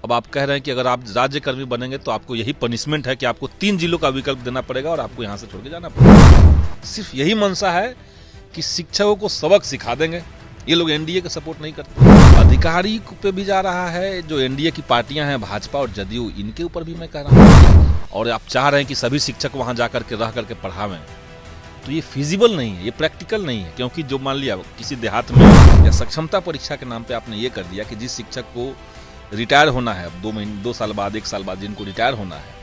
अब आप कह रहे हैं कि अगर आप राज्य कर्मी बनेंगे तो आपको यही पनिशमेंट है कि आपको 3 जिलों का विकल्प देना पड़ेगा और आपको यहां से छोड़ के जाना पड़ेगा। सिर्फ यही मंशा है कि शिक्षकों को सबक सिखा देंगे। ये लोग एनडीए का सपोर्ट नहीं करते। अधिकारी पे भी जा रहा है, जो एनडीए की पार्टियां हैं भाजपा और जदयू, इनके ऊपर भी मैं कह रहा हूँ। और आप चाह रहे हैं कि सभी शिक्षक वहां जाकर के रह करके पढ़ावें, तो ये फिजिबल नहीं है, ये प्रैक्टिकल नहीं है। क्योंकि जो मान लिया किसी देहात में या सक्षमता परीक्षा के नाम पे आपने ये कर दिया कि जिस शिक्षक को रिटायर होना है, 2 साल बाद 1 साल बाद जिनको रिटायर होना है,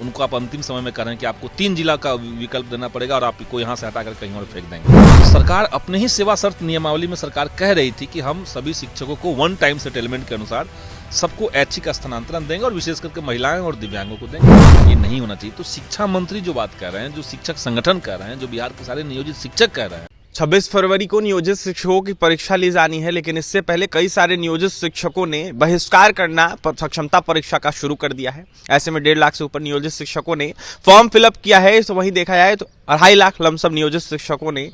उनको आप अंतिम समय में कह रहे हैं कि आपको 3 जिला का विकल्प देना पड़ेगा और आपको यहाँ से हटाकर कहीं और फेंक देंगे। सरकार अपने ही सेवा शर्त नियमावली में सरकार कह रही थी कि हम सभी शिक्षकों को 1 टाइम सेटलमेंट के अनुसार सबको ऐच्छिक स्थानांतरण देंगे और विशेष करके महिलाएं और दिव्यांगों को देंगे। ये नहीं होना चाहिए। तो शिक्षा मंत्री जो बात कर रहे हैं, जो शिक्षक संगठन कह रहे हैं, जो बिहार के सारे नियोजित शिक्षक कह रहे हैं, 26 फरवरी को नियोजित शिक्षकों की परीक्षा ली जानी है, लेकिन इससे पहले कई सारे नियोजित शिक्षकों ने बहिष्कार करना सक्षमता परीक्षा का शुरू कर दिया है। ऐसे में 1.5 लाख से ऊपर नियोजित शिक्षकों ने फॉर्म फिलअप किया है। तो वहीं देखा जाए तो 2.5 लाख लमसम नियोजित शिक्षकों ने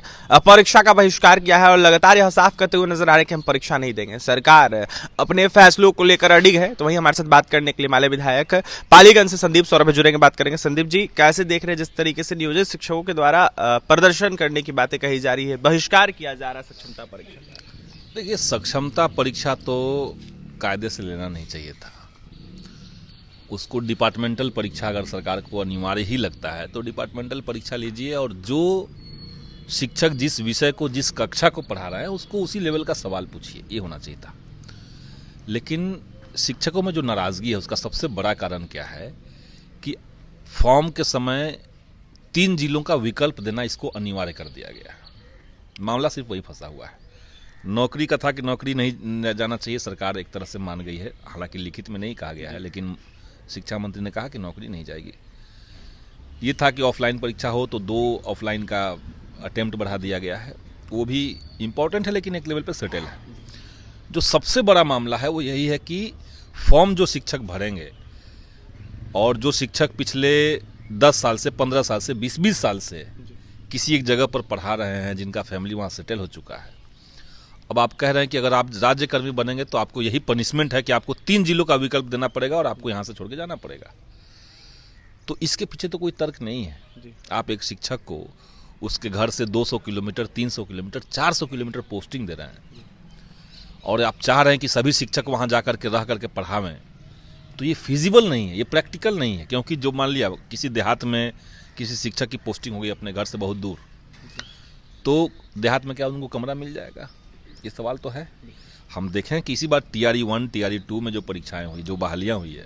परीक्षा का बहिष्कार किया है और लगातार यह साफ करते हुए नजर आ रहे हैं कि हम परीक्षा नहीं देंगे। सरकार अपने फैसलों को लेकर अडिग है। तो वहीं हमारे साथ बात करने के लिए माले विधायक पालीगंज से संदीप सौरभ जुड़ेंगे, बात करेंगे। संदीप जी, कैसे देख रहे हैं जिस तरीके से नियोजित शिक्षकों के द्वारा प्रदर्शन करने की बातें कही जा रही है, बहिष्कार किया जा रहा है सक्षमता परीक्षा? देखिए, सक्षमता परीक्षा तो कायदे से लेना नहीं चाहिए था। उसको डिपार्टमेंटल परीक्षा अगर सरकार को अनिवार्य ही लगता है तो डिपार्टमेंटल परीक्षा लीजिए और जो शिक्षक जिस विषय को, जिस कक्षा को पढ़ा रहा है, उसको उसी लेवल का सवाल पूछिए। ये होना चाहिए था। लेकिन शिक्षकों में जो नाराजगी है उसका सबसे बड़ा कारण क्या है कि फॉर्म के समय 3 जिलों का विकल्प देना, इसको अनिवार्य कर दिया गया है। मामला सिर्फ वही फंसा हुआ है। नौकरी का था कि नौकरी नहीं जाना चाहिए, सरकार एक तरह से मान गई है। हालांकि लिखित में नहीं कहा गया है, लेकिन शिक्षा मंत्री ने कहा कि नौकरी नहीं जाएगी। ये था कि ऑफलाइन परीक्षा हो तो 2 ऑफलाइन का अटेम्प्ट बढ़ा दिया गया है। वो भी इम्पोर्टेंट है, लेकिन एक लेवल पे सेटल है। जो सबसे बड़ा मामला है वो यही है कि फॉर्म जो शिक्षक भरेंगे और जो शिक्षक पिछले 10 साल से, 15 साल से, 20 साल से किसी एक जगह पर पढ़ा रहे हैं, जिनका फैमिली वहाँ सेटल हो चुका है, अब आप कह रहे हैं कि अगर आप राज्य कर्मी बनेंगे तो आपको यही पनिशमेंट है कि आपको 3 जिलों का विकल्प देना पड़ेगा और आपको यहाँ से छोड़ के जाना पड़ेगा। तो इसके पीछे तो कोई तर्क नहीं है। आप एक शिक्षक को उसके घर से 200 किलोमीटर, 300 किलोमीटर, 400 किलोमीटर पोस्टिंग दे रहे हैं और आप चाह रहे हैं कि सभी शिक्षक वहाँ जाकर के रह करके पढ़ावें, तो ये फिजिबल नहीं है, ये प्रैक्टिकल नहीं है। क्योंकि जो मान लिया किसी देहात में किसी शिक्षक की पोस्टिंग हो गई अपने घर से बहुत दूर, तो देहात में क्या उनको कमरा मिल जाएगा? ये सवाल तो है। हम देखें कि इसी बार TRE 1, TRE 2 में जो परीक्षाएं हुई, जो बहालियां हुई है,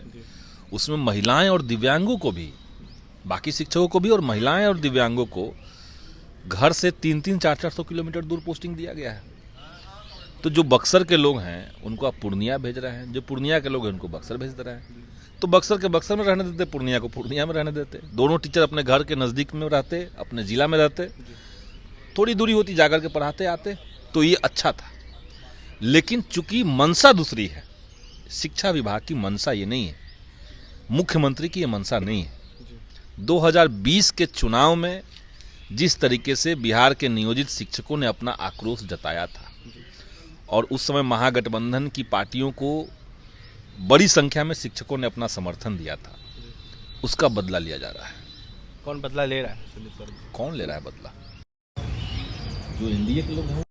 उसमें महिलाएं और दिव्यांगों को भी, बाकी शिक्षकों को भी और महिलाएं और दिव्यांगों को घर से 300, 400 किलोमीटर दूर पोस्टिंग दिया गया है। तो जो बक्सर के लोग हैं उनको आप पूर्णिया भेज रहे हैं, जो पूर्णिया के लोग हैं उनको बक्सर भेज दे रहे हैं। तो बक्सर के बक्सर में रहने देते, पूर्णिया को पूर्णिया में रहने देते। दोनों टीचर अपने घर के नज़दीक में रहते, अपने जिला में रहते, थोड़ी दूरी होती, जाकर के पढ़ाते आते, तो ये अच्छा था। लेकिन चूंकि मंशा दूसरी है, शिक्षा विभाग की मंशा ये नहीं है, मुख्यमंत्री की ये मंशा नहीं है। 2020 के चुनाव में जिस तरीके से बिहार के नियोजित शिक्षकों ने अपना आक्रोश जताया था और उस समय महागठबंधन की पार्टियों को बड़ी संख्या में शिक्षकों ने अपना समर्थन दिया था, उसका बदला लिया जा रहा है। कौन बदला ले रहा है? कौन ले रहा है बदला? जो एनडीए के लोग हैं,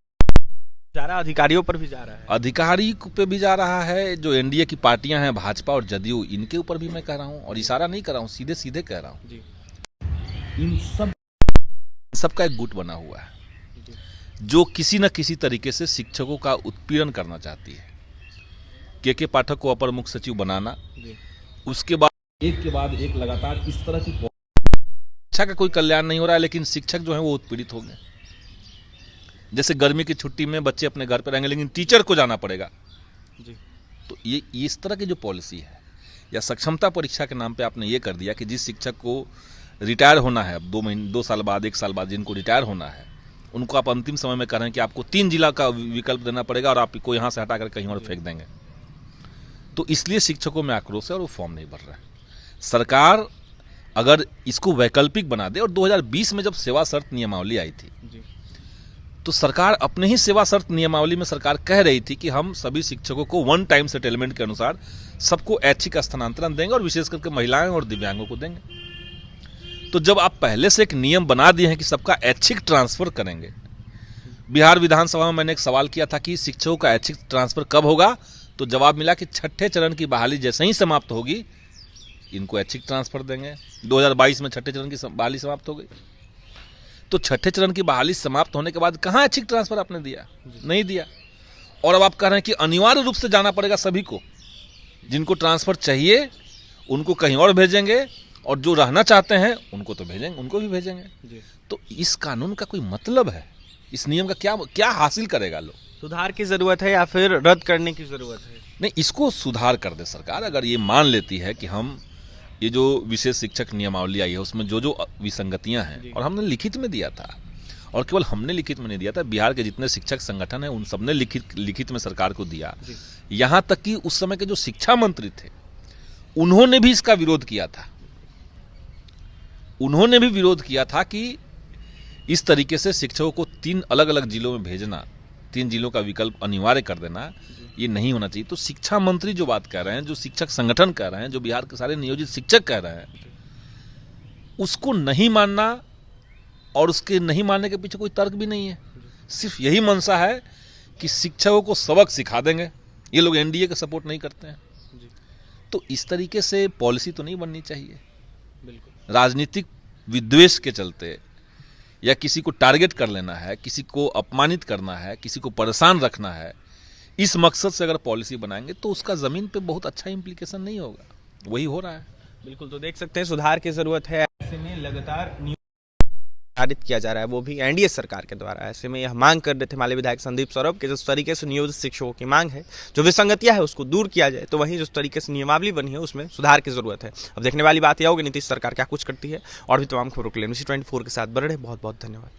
जा रहा, अधिकारियों पर भी जा रहा है। अधिकारी पे भी जा रहा है। जो एनडीए की पार्टियां हैं भाजपा और जदयू, इनके ऊपर भी मैं कह रहा हूं और इशारा नहीं कर रहा हूं, सीधे सीधे कह रहा हूं। इन सब का एक गुट बना हुआ है जो किसी न किसी तरीके से शिक्षकों का उत्पीड़न करना चाहती है। के पाठक को अपर मुख्य सचिव बनाना, उसके बाद एक के बाद एक लगातार इस तरह की शिक्षा का कोई कल्याण नहीं हो रहा है, लेकिन शिक्षक जो है वो उत्पीड़ित हो गए। जैसे गर्मी की छुट्टी में बच्चे अपने घर पर रहेंगे, लेकिन टीचर को जाना पड़ेगा जी। तो ये इस तरह की जो पॉलिसी है, या सक्षमता परीक्षा के नाम पे आपने ये कर दिया कि जिस शिक्षक को रिटायर होना है, 2 साल बाद, 1 साल बाद जिनको रिटायर होना है, उनको आप अंतिम समय में कह रहे हैं कि आपको 3 जिला का विकल्प देना पड़ेगा और आपको यहाँ से हटाकर कहीं और फेंक देंगे। तो इसलिए शिक्षकों में आक्रोश है और वो फॉर्म नहीं भर रहा है। सरकार अगर इसको वैकल्पिक बना दे, और 2020 में जब सेवा शर्त नियमावली आई थी तो सरकार अपने ही सेवा शर्त नियमावली में सरकार कह रही थी कि हम सभी शिक्षकों को वन टाइम सेटलमेंट के अनुसार सबको ऐच्छिक स्थानांतरण देंगे और विशेष करके महिलाएं और दिव्यांगों को देंगे। तो जब आप पहले से एक नियम बना दिए हैं कि सबका ऐच्छिक ट्रांसफर करेंगे, बिहार विधानसभा में मैंने एक सवाल किया था कि शिक्षकों का ऐच्छिक ट्रांसफर कब होगा, तो जवाब मिला कि छठे चरण की बहाली जैसे ही समाप्त होगी इनको ऐच्छिक ट्रांसफर देंगे। 2022 में छठे चरण की बहाली समाप्त हो गई। तो छठे चरण की बहाली समाप्त होने के बाद कहाँ ऐच्छिक ट्रांसफर आपने दिया? नहीं दिया। और अब आप कह रहे हैं कि अनिवार्य रूप से जाना पड़ेगा सभी को, जिनको ट्रांसफर चाहिए उनको कहीं और भेजेंगे और जो रहना चाहते हैं उनको तो भेजेंगे, उनको भी भेजेंगे। तो इस कानून का कोई मतलब है? इस नियम का क्या हासिल करेगा लोग? सुधार की जरूरत है या फिर रद्द करने की जरूरत है? नहीं, इसको सुधार कर दे सरकार। अगर ये मान लेती है कि हम ये जो विशेष शिक्षक नियमावली आई है उसमें जो जो विसंगतियां हैं, और हमने लिखित में दिया था, और केवल हमने लिखित में नहीं दिया था, बिहार के जितने शिक्षक संगठन हैं उन सबने लिखित में सरकार को दिया। यहां तक कि उस समय के जो शिक्षा मंत्री थे उन्होंने भी इसका विरोध किया था। उन्होंने भी विरोध किया था कि इस तरीके से शिक्षकों को 3 अलग अलग जिलों में भेजना, 3 जिलों का विकल्प अनिवार्य कर देना, ये नहीं होना चाहिए। तो शिक्षा मंत्री जो बात कह रहे हैं, जो शिक्षक संगठन कह रहे हैं, जो बिहार के सारे नियोजित शिक्षक कह रहे हैं, उसको नहीं मानना और उसके नहीं मानने के पीछे कोई तर्क भी नहीं है। सिर्फ यही मंशा है कि शिक्षकों को सबक सिखा देंगे। ये लोग एनडीए का सपोर्ट नहीं करते हैं। तो इस तरीके से पॉलिसी तो नहीं बननी चाहिए। राजनीतिक विद्वेष के चलते या किसी को टारगेट कर लेना है, किसी को अपमानित करना है, किसी को परेशान रखना है, इस मकसद से अगर पॉलिसी बनाएंगे तो उसका जमीन पे बहुत अच्छा इम्प्लीकेशन नहीं होगा। वही हो रहा है। बिल्कुल, तो देख सकते हैं सुधार की जरूरत है। ऐसे में लगातार पारित किया जा रहा है, वो भी एनडीए सरकार के द्वारा। ऐसे में यह मांग कर रहे थे माले विधायक संदीप सौरभ कि जिस तरीके से नियोजित शिक्षकों की मांग है, जो विसंगतियां है उसको दूर किया जाए, तो वहीं जिस तरीके से नियमावली बनी है उसमें सुधार की जरूरत है। अब देखने वाली बात यह होगी नीतीश सरकार क्या कुछ करती है। और भी तमाम खबरों के लिए NBC 24 के साथ बने रहे। बहुत बहुत धन्यवाद।